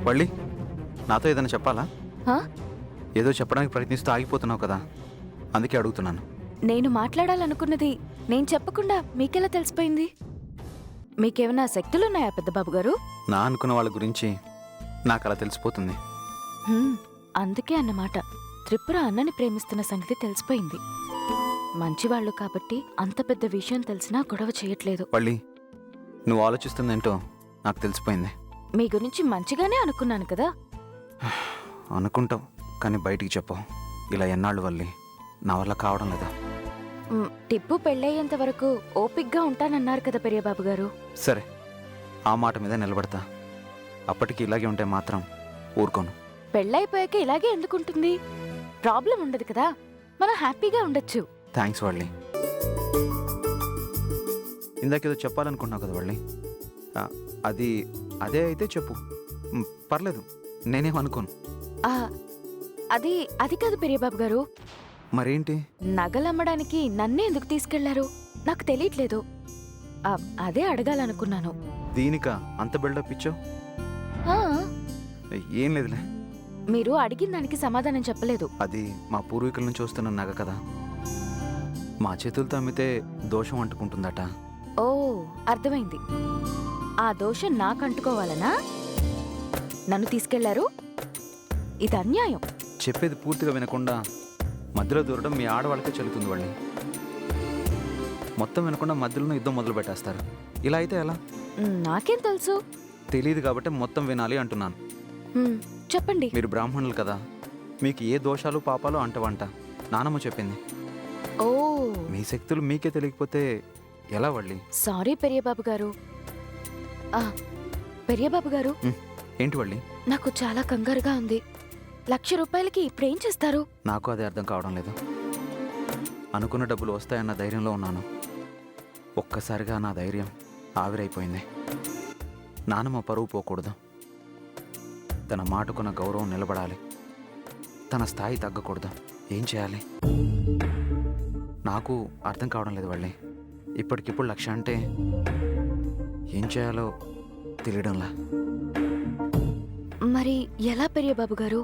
వల్లి, నాతో ఏదైనా చెప్పాలా? హా? ఏదో చెప్పడానికి ప్రయత్నిస్తూ ఆగిపోతున్నావు కదా, అందుకే అడుగుతున్నాను. నేను మాట్లాడాలనుకున్నది నేను చెప్పకుండా మీకెలా తెలిసిపోయింది? మీకేమైనా శక్తులున్నాయా పెద్దబాబు గారు? నా అనుకున్న వాళ్ళ గురించి నాకు అలా తెలిసిపోతుంది. అందుకే అన్నమాట త్రిపుర అన్నని ప్రేమిస్తున్న సంగతి తెలిసిపోయింది. మంచివాళ్లు కాబట్టి అంత పెద్ద విషయం తెలిసినా గొడవ చేయట్లేదు. వల్లి, నువ్వు ఆలోచిస్తుందేంటో నాకు తెలిసిపోయింది. మీ గురించి మంచిగానే అనుకున్నాను కదా. అనుకుంటావు కానీ బయటికి చెప్పవు. ఇలా ఎన్నాళ్ళు వల్లి, నా వల్ల కావడం లేదా? టిప్పు పెళ్ళయ్యేంత వరకు ఓపిగ్గా ఉంటానన్నారు కదా పెరియబాబు గారు. సరే, ఆ మాట మీద నిలబడతా. అప్పటికి ఇలాగే ఉంటే మాత్రం ఊరుకోను. పెళ్ళైపోయాక ఇలాగే ఎందుకుంటుంది? ప్రాబ్లం ఉండదు కదా, మనం హ్యాపీగా ఉండొచ్చు. థ్యాంక్స్ వల్లి. ఇందాకేదో చెప్పాలనుకున్నావు కదా వల్లి, అదే అయితే చెప్పు, పర్లేదు, నేనేమనుకోను. అది కాదు పెరియబాబు గారు. మరేంటి? నగలమ్మడానికి నన్నే ఎందుకు తీసుకెళ్లారు నాకు తెలియట్లేదు. అదే అడగాలనుకున్నాను. దీనికా అంత బిల్డప్ ఇచ్చావు? ఏం లేదులే. మీరు అడిగిన దానికి సమాధానం చెప్పలేదు. అది మా పూర్వీకుల నుంచి వస్తున్న నగ కదా, మా చేతులతో అమ్మితే దోషం అంటుకుంటుందట. ఓ, అర్థమైంది. ఆ దోషం నాకు అంటుకోవాలనా నన్ను తీసుకెళ్లారు? ఇది అన్యాయం. చెప్పేది పూర్తిగా వినకుండా మధ్యలో దూరడం మీ ఆడవాళ్ళకే చెల్లుతుంది వాళ్ళని. మొత్తం వినకుండా మధ్యలో యుద్ధం మొదలు పెట్టేస్తారు. ఇలా అయితే ఎలా? నాకేం తెలుసు? తెలియదు కాబట్టి మొత్తం వినాలి అంటున్నాను. చెప్పండి. మీరు బ్రాహ్మణులు కదా, మీకు ఏ దోషాలు పాపాలు అంటవంట నానమ్మ చెప్పింది. ఓ, మీ శక్తులు మీకే తెలియకపోతే ఎలా వల్లి? సారీ పెరియబాబు గారు. పెరియబాబు గారు, ఏంటి వల్లి? నాకు చాలా కంగారుగా ఉంది. 1,00,000 రూపాయలకి ఇప్పుడేం చేస్తారు? నాకు అది అర్థం కావడం లేదు. అనుకున్న డబ్బులు వస్తాయన్న ధైర్యంలో ఉన్నాను. ఒక్కసారిగా నా ధైర్యం ఆవిరైపోయింది. నానమ్మ పరువు పోకూడదు. తన మాటకున్న గౌరవం నిలబడాలి. తన స్థాయి తగ్గకూడదు. ఏం చేయాలి? నాకు అర్థం కావడం లేదు వల్లి. ఇప్పటికిప్పుడు 1,00,000 అంటే ఏం చేయాలో తెలియడంలా. మరి ఎలా పెరియబాబు గారు?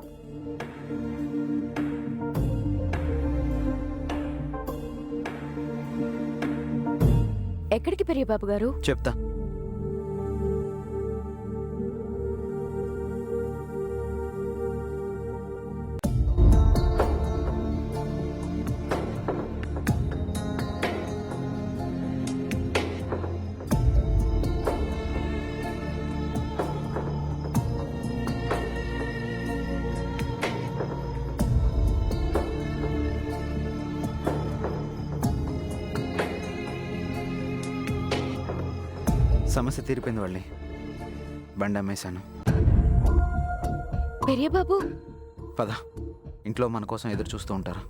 ఎక్కడికి పెరియబాబు గారు? చెప్తా. సమస్య తీరిపోయింది వాళ్ళి. బండి అమ్మేశాను. పెరియబాబు, పద, ఇంట్లో మన కోసం ఎదురు చూస్తూ ఉంటారు.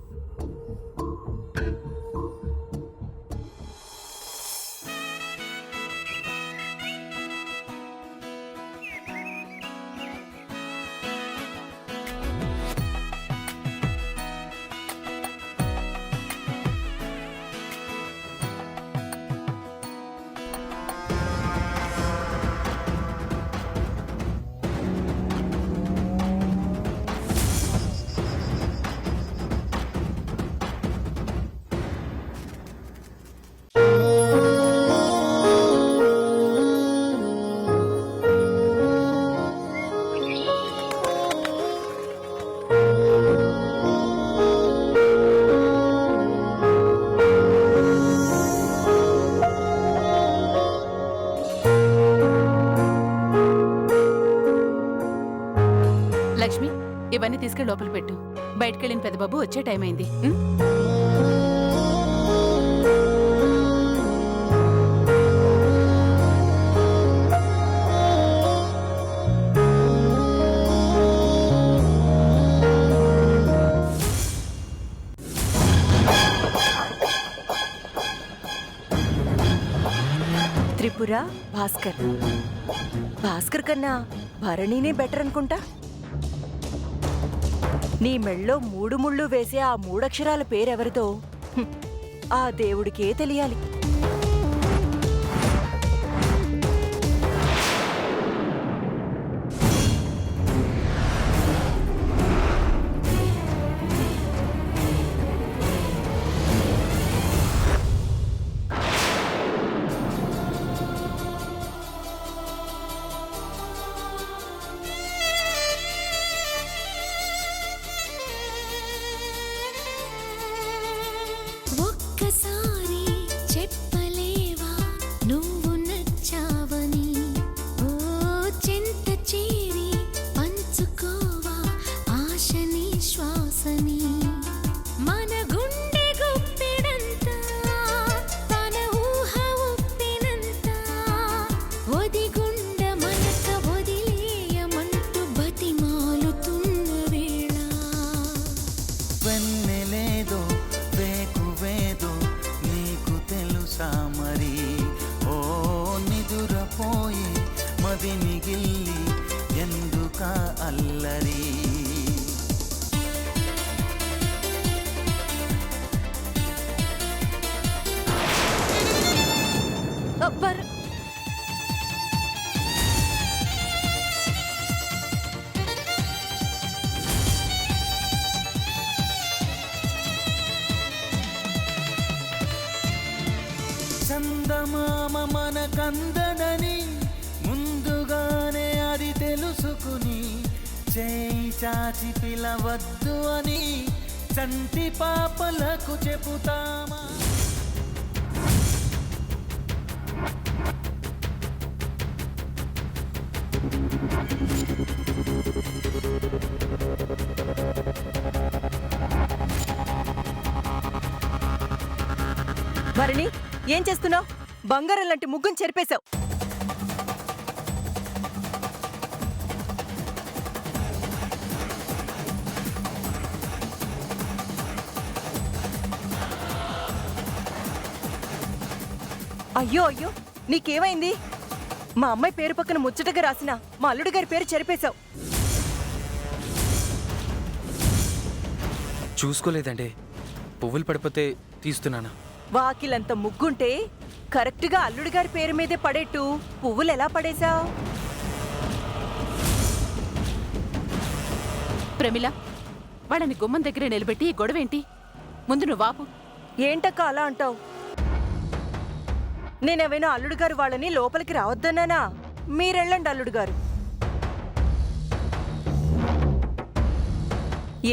లక్ష్మి, ఇవన్నీ తీసుకెళ్ళి లోపల పెట్టు. బయటకెళ్ళిన పెద్దబాబు వచ్చే టైం అయింది. త్రిపుర, భాస్కర్. భాస్కర్ కన్నా భరణినే బెటర్ అనుకుంటా. నీ మెళ్ళో 3 ముళ్ళు వేసే ఆ 3 అక్షరాల పేరెవరిదో ఆ దేవుడికే తెలియాలి. సుందరి. చందమామ మన కందనని ముందుగానే అది తెలుసుకుని చేయి చాచి పిలవద్దు అని చంటి పాపలకు చెబుతామా. భరణి, ఏం చేస్తున్నావు? బంగారం లాంటి ముగ్గును చెరిపేశావు. అయ్యో అయ్యో, నీకేమైంది? మా అమ్మాయి పేరు పక్కన ముచ్చటగా రాసిన మా అల్లుడి గారి పేరు చెరిపేశావు. చూసుకోలేదండి, పువ్వులు పడిపోతే తీస్తున్నానా. వాకిలంత ముగ్గుంటే కరెక్ట్గా అల్లుడి గారి పేరు మీదే పడేట్టు పువ్వులు ఎలా పడేశావు? ప్రమిళ, వాళ్ళని గుమ్మం దగ్గరే నిలబెట్టి ఈ గొడవేంటి? ముందు నువ్వు వాపు. ఏంటక్క అలా అంటావు? నేనేమైనా అల్లుడు గారు వాళ్ళని లోపలికి రావద్దన్నానా? మీరెళ్ళండి అల్లుడు గారు.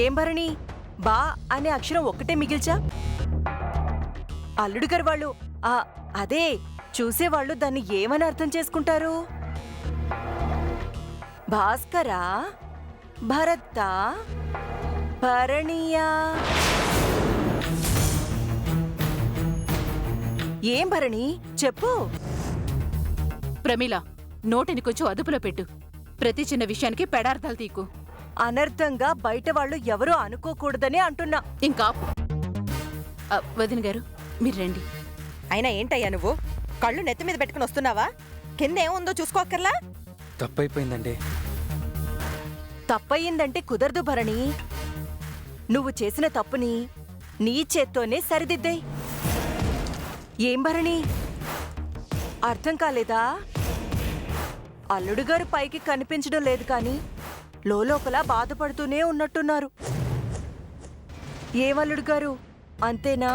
ఏం భరణి, బా అనే అక్షరం ఒక్కటే మిగిల్చా? అల్లుడు గారు వాళ్ళు అదే చూసేవాళ్ళు దాన్ని ఏమని అర్థం చేసుకుంటారు? భాస్కరా, భరత్తా, భరణీయా? ఏం భరణి, చెప్పు. ప్రమిళ, నోటిని కొంచెం అదుపులో పెట్టు. ప్రతి చిన్న విషయానికి పెడార్థాలు తీకు. అనర్థంగా బయట వాళ్ళు ఎవరూ అనుకోకూడదని అంటున్నా. ఇంకా వదిన గారు, మీరు రండి. అయినా ఏంటయ్యా నువ్వు కళ్ళు నెత్తి మీద పెట్టుకుని వస్తున్నావా? కింద ఏముందో చూసుకోక్కర్లా? తప్పైపోయిందండి. తప్పయిందంటే కుదరదు భరణి. నువ్వు చేసిన తప్పుని నీ చేత్తోనే సరిదిద్దేయ్. ఏం భరణి, అర్థం కాలేదా? అల్లుడు గారు పైకి కనిపించడం లేదు కానీ లోపల బాధపడుతూనే ఉన్నట్టున్నారు. ఏమల్లుడు గారు, అంతేనా?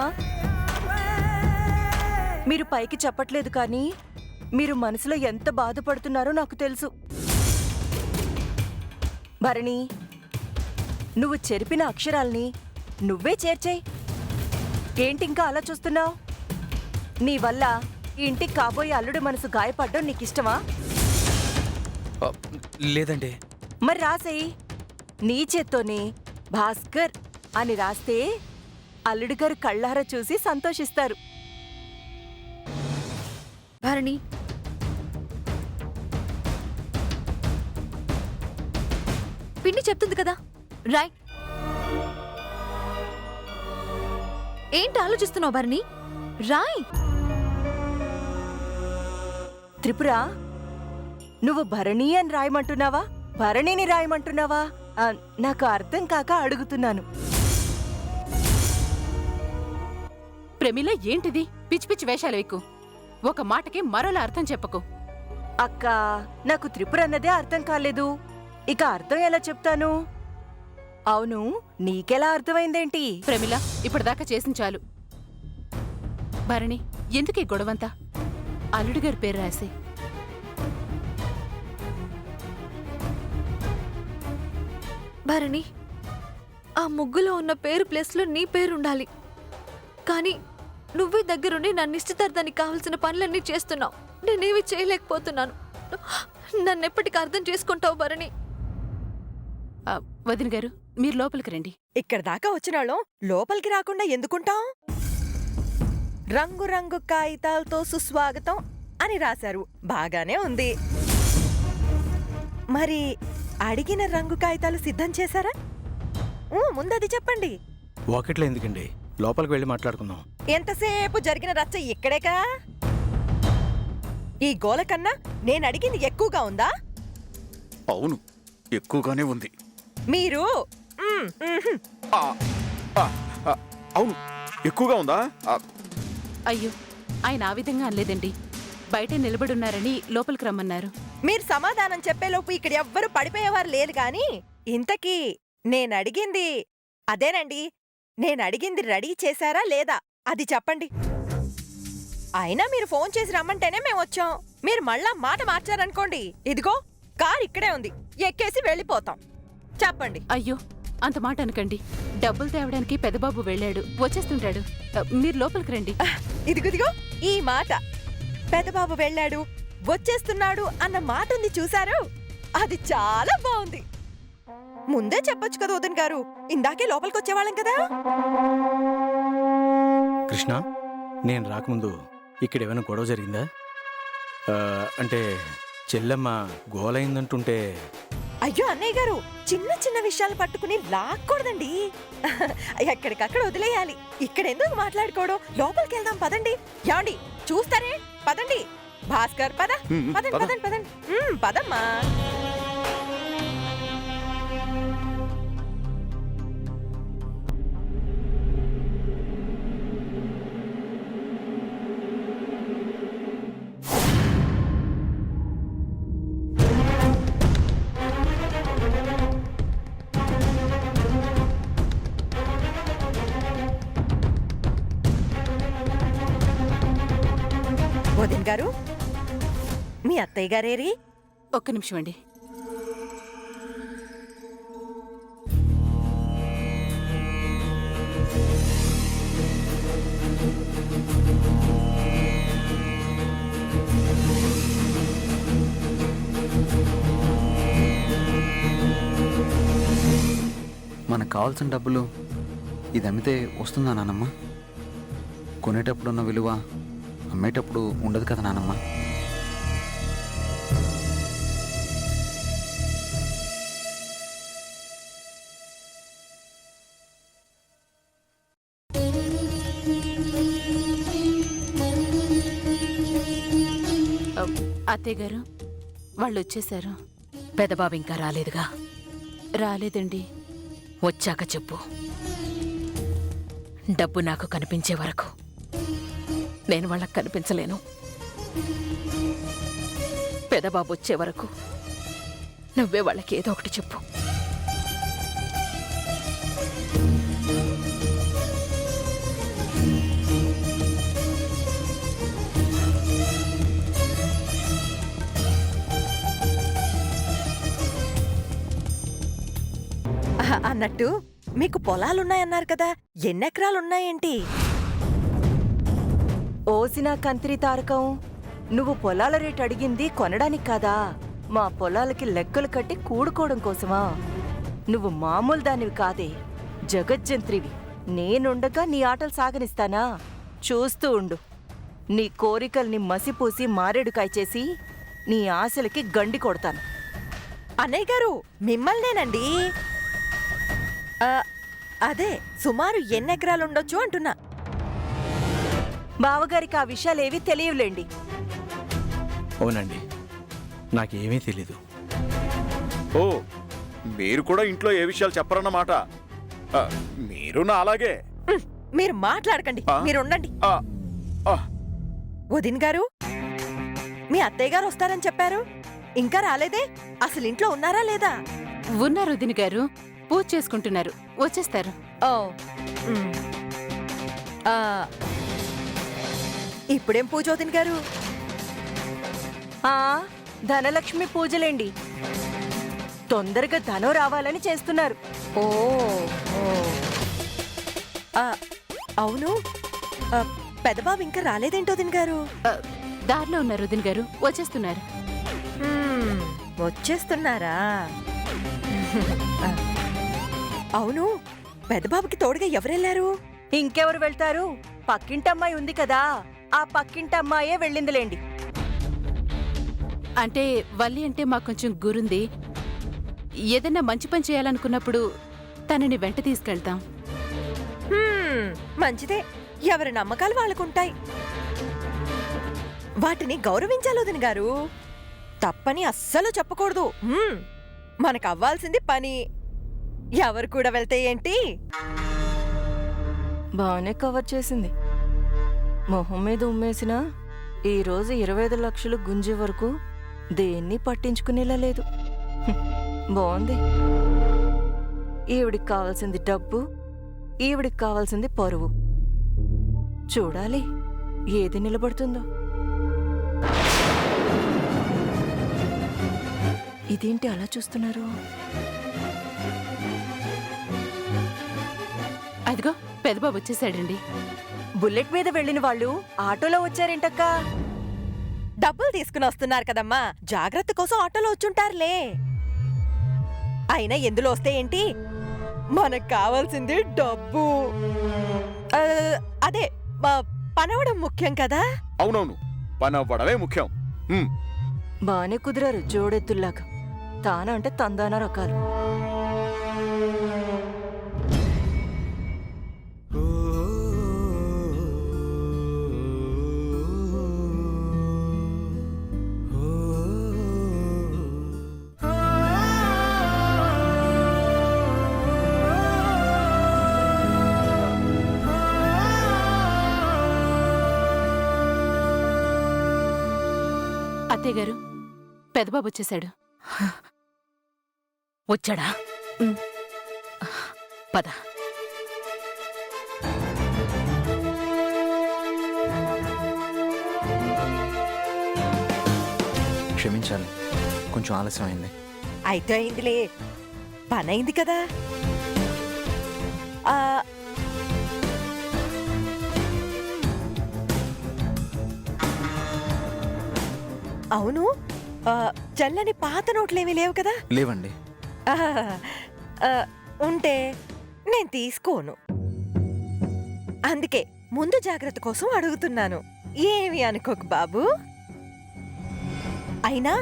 మీరు పైకి చెప్పట్లేదు కానీ మీరు మనసులో ఎంత బాధపడుతున్నారో నాకు తెలుసు. భరణి, నువ్వు చెరిపిన అక్షరాల్ని నువ్వే చేర్చేయ్. ఏంటింకా అలా చూస్తున్నావు? నీ వల్ల ఈ ఇంటికి కాబోయే అల్లుడు మనసు గాయపడ్డం నీకిష్టమా? లేదండి. మరి రాసేయి. నీ చేత్తోనే భాస్కర్ అని రాస్తే అల్లుడు గారు కళ్ళారా చూసి సంతోషిస్తారు. భరణి, పిండి చెప్తుంది కదా, రాయ్. ఏంటి ఆలోచిస్తున్నావు భరణి? రాయ్. త్రిపుర, నువ్వు భరణి అని రాయమంటున్నావా, భరణిని రాయమంటున్నావా? నాకు అర్థం కాక అడుగుతున్నాను. ప్రమిళ, ఏంటిది? పిచ్చి పిచ్చి వేషాలు ఎక్కువ. ఒక మాటకి మరోలా అర్థం చెప్పకు. అక్క, నాకు త్రిపుర అన్నదే అర్థం కాలేదు. ఇక అర్థం ఎలా చెప్తాను? అవును, నీకెలా అర్థమైందేంటి? ప్రమిళ, ఇప్పటిదాకా చేసిన చాలు. భరణి, ఎందుకీ గొడవంతా? అల్లుడు గారి పేరు రాసి. భరణి, ఆ ముగ్గులో ఉన్న పేరు ప్లేస్లో నీ పేరుండాలి. కానీ నువ్వే దగ్గరుండి నా నిశ్చితార్థానికి కావాల్సిన పనులన్నీ చేస్తున్నావు. నేనేమి చేయలేకపోతున్నాను. నన్నెప్పటికీ అర్థం చేసుకుంటావు భరణి? వదిన గారు, మీరు లోపలికి రండి. ఇక్కడ దాకా వచ్చినాళ్ళం లోపలికి రాకుండా ఎందుకుంటాం? రంగురంగు కాగితాలతో సుస్వాగతం అని రాశారు, బాగానే ఉంది. మరి అడిగిన రంగు కాగితాలు సిద్ధం చేశారా? ముందది చెప్పండి. వాకెట్లో ఎందుకండి, లోపలికి వెళ్ళి మాట్లాడుకుందాం. ఎంతసేపు జరిగిన రచ్చ ఇక్కడేకా? ఈ గోల కన్నా నేను అడిగింది ఎక్కువగా ఉందా? అవును, ఎక్కువగానే ఉంది. మీరు ఆ, ఆ, ఆ, అవును ఎక్కువగా ఉందా? అయ్యో ఆయన ఆ విధంగా అనలేదండి. బయటే నిలబడున్నారని లోపలికి రమ్మన్నారు. మీరు సమాధానం చెప్పేలోపు ఇక్కడ ఎవ్వరూ పడిపోయేవారు లేదు గాని ఇంతకీ నేనడిగింది అదేనండి. నేనడిగింది రెడీ చేశారా లేదా అది చెప్పండి. అయినా మీరు ఫోన్ చేసి రమ్మంటేనే మేమొచ్చాం. మీరు మళ్ళా మాట మార్చారనుకోండి, ఇదిగో కార్ ఇక్కడే ఉంది, ఎక్కేసి వెళ్ళిపోతాం. చెప్పండి. అయ్యో అంత మాట అనకండి. డబ్బులు తేవడానికి పెదబాబు వెళ్ళాడు, వచ్చేస్తుంటాడు. మీరు లోపలికి రండి. ఇదిగో ఈ మాట పెదబాబు వెళ్ళాడు వచ్చేస్తున్నాడు అన్న మాట ఉంది చూశారు? అది చాలా బాగుంది. ముందే చెప్పొచ్చు కదా వదిన గారు, ఇందాకే లోపలికి వచ్చేవాళ్ళం కదా. కృష్ణ, నేను రాకముందు ఇక్కడ ఏమైనా గొడవ జరిగిందా? అంటే చెల్లెమ్మ గోలైందంటుంటే. అయ్యో అన్నయ్య గారు, చిన్న చిన్న విషయాలు పట్టుకుని లాక్కూడదండి. ఎక్కడికక్కడ వదిలేయాలి. ఇక్కడ ఎందుకు మాట్లాడుకోవడం? లోపలికి వెళ్దాం పదండి. యాండి చూస్తారే, పదండి. భాస్కర్ పద, పదండి పదండి పదండి. పదమ్మా. వదిన గారు, మీ అత్తయ్య గారేరి? ఒక్క నిమిషం అండి. మనకు కావాల్సిన డబ్బులు ఇది అమ్మితే వస్తుందా నానమ్మ? కొనేటప్పుడు ఉన్న విలువ అమ్మేటప్పుడు ఉండదు కదా నానమ్మ. అత్తయ్య గారు వాళ్ళు వచ్చేశారు. పెదబాబు ఇంకా రాలేదుగా? రాలేదండి. వచ్చాక చెప్పు. డబ్బు నాకు కనిపించే వరకు నేను వాళ్ళకి కనిపించలేను. పెదబాబు వచ్చే వరకు నువ్వే వాళ్ళకి ఏదో ఒకటి చెప్పు. అన్నట్టు మీకు పొలాలున్నాయన్నారు కదా, ఎన్నెకరాలున్నాయేంటి? ఓసినా కంత్రి తారకం, నువ్వు పొలాల రేటు అడిగింది కొనడానికి కాదా? మా పొలాలకి లెక్కలు కట్టి కూడుకోవడం కోసమా? నువ్వు మామూలు దానివి కాదే, జగజ్జంత్రివి. నేనుండగా నీ ఆటలు సాగనిస్తానా? చూస్తూ ఉండు. నీ కోరికల్ని మసిపూసి మారేడుకాయ చేసి నీ ఆశలకి గండి కొడతాను. అన్నయ్య గారు, మిమ్మల్నేనండి. అదే సుమారు ఎన్నెకరాలుండొచ్చు అంటున్నా. బావగారికి ఆ విషయాలేవీ తెలియలేండి. అవునండి, నాకేమీ తెలీదు. ఓ, మీరు కూడా ఇంట్లో ఏ విషయాలు చెప్పరన్నమాట. మీరు నా అలాగే. మీరు మాట్లాడకండి, మీరు ఉండండి. వదిన్ గారు, మీ అత్తయ్య గారు వస్తారని చెప్పారు, ఇంకా రాలేదే? అసలు ఇంట్లో ఉన్నారా లేదా? ఉన్నారు వదిన గారు, పూజ చేసుకుంటున్నారు, వచ్చేస్తారు. ఓ, ఇప్పుడేం పూజ వదిన్ గారు? ధనలక్ష్మి పూజలేండి. తొందరగా ధనం రావాలని చేస్తున్నారు. ఓ, అవును, పెదబాబు ఇంకా రాలేదేంటో వదిన్ గారు? దారిలో ఉన్నారు వదిన గారు, వచ్చేస్తున్నారు. వచ్చేస్తున్నారా? అవును, పెదబాబుకి తోడుగా ఎవరెళ్లారు? ఇంకెవరు వెళ్తారు? పక్కింటమ్మాయి ఉంది కదా, ఆ పక్కింటమ్మాయే వెళ్ళిందిలేండి. అంటే వల్లి అంటే మాకు కొంచెం గురుంది. ఏదైనా మంచి పని చేయాలనుకున్నప్పుడు తనని వెంట తీసుకెళ్తాం. మంచిదే, ఎవరి నమ్మకాలు వాళ్ళకుంటాయి. వాటిని గౌరవించాలి వదిన గారు, తప్పని అస్సలు చెప్పకూడదు. మనకు అవ్వాల్సింది పని, ఎవరు కూడా వెళ్తే ఏంటి? బాగానే కవర్ చేసింది. మొహం మీద ఉమ్మేసినా ఈరోజు 25 లక్షలు గుంజే వరకు దేన్ని పట్టించుకునేలా లేదు. బాగుంది. ఈవిడికి కావాల్సింది డబ్బు, ఈవిడికి కావాల్సింది పరువు. చూడాలి ఏది నిలబడుతుందో. ఇదేంటి అలా చూస్తున్నారు? అదిగో పెదబాబు వచ్చేసాడండి. బుల్లెట్ మీద వెళ్ళిన వాళ్ళు ఆటోలో వచ్చారేంటక్కా? డబ్బులు తీసుకుని వస్తున్నారు కదమ్మా, జాగ్రత్త కోసం ఆటోలో వచ్చుంటారులే. అయినా ఎందులో వస్తే ఏంటి, మనకు కావాల్సింది డబ్బు. ఆ, అదే పనవడం ముఖ్యం కదా. అవునవును, పని అవ్వడమే ముఖ్యం. బానే కుదిరారు జోడెత్తుల్లాగా. తాన అంటే తందాన రకాలు. అత్తయ్య గారు, పెదబాబు వచ్చేసాడు. వచ్చాడా? పద. క్షమించాలి, కొంచెం ఆలస్యం అయింది. అయితే అయిందిలే, పనైంది కదా. ఆ, అవును, చల్లని పాత నోట్లేమీ లేవు కదా? లేవండి. ఉంటే నేను తీసుకోను. అందుకే ముందు జాగ్రత్త కోసం అడుగుతున్నాను. ఏమి అనుకోకు బాబు. అయినా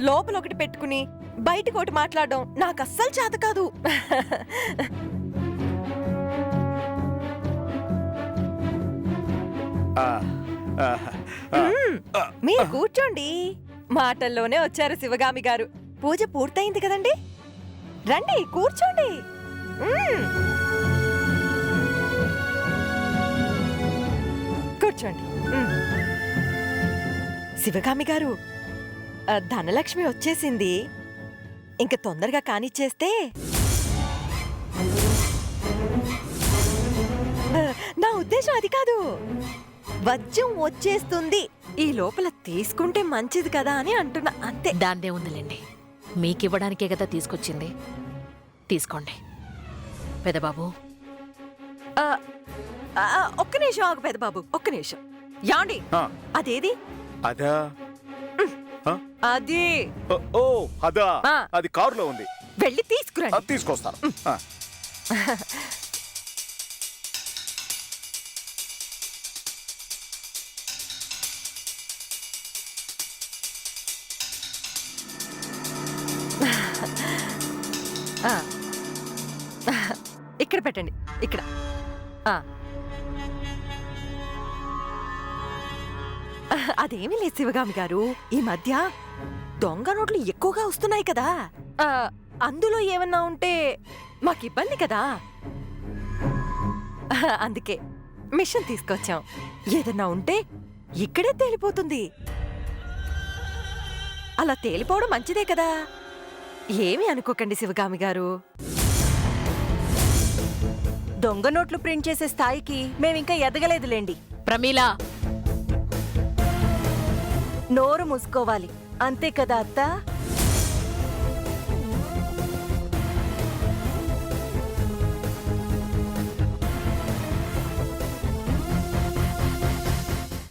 లోపల ఒకటి పెట్టుకుని బయటకు ఒకటి మాట్లాడడం నాకు అస్సలు చేత కాదు. మీరు కూర్చోండి. మాటల్లోనే వచ్చారు శివగామి గారు. పూజ పూర్తయింది కదండి, రండి కూర్చోండి. కూర్చోండి. శివగామి గారు, ధనలక్ష్మి వచ్చేసింది. ఇంక తొందరగా కానిచ్చేస్తే. నా ఉద్దేశం అది కాదు, వజ్రం వచ్చేస్తుంది. ఈ లోపల తీసుకుంటే మంచిది కదా అని అంటున్నా, అంతే. దాన్నే ఉందిలేండి, మీకివ్వడానికే కదా తీసుకొచ్చింది. తీసుకోండి పెదబాబు. ఒక్క నిమిషం ఆగు పెదబాబు, ఒక్క నిమిషం. యాండి అదేది? అదా? అది ఓ అదా, ఆ. అది కారులో ఉంది. వెళ్ళి తీసుకురండి. తీసుకొస్తాను. ఇక్కడ పెట్టండి, ఇక్కడ. అదేమీ లేదు శివగామి గారు, ఈ మధ్య దొంగ నోట్లు ఎక్కువగా వస్తున్నాయి కదా. అందులో ఏమన్నా ఉంటే మాకు ఇబ్బంది కదా. అందుకే మిషన్ తీసుకొచ్చాం. ఏదన్నా ఉంటే ఇక్కడే తేలిపోతుంది. అలా తేలిపోవడం మంచిదే కదా. ఏమీ అనుకోకండి శివగామి గారు. దొంగ నోట్లు ప్రింట్ చేసే స్థాయికి మేమింకా ఎదగలేదులేండి. ప్రమీలా, నోరు మూసుకోవాలి, అంతే కదా అత్తా?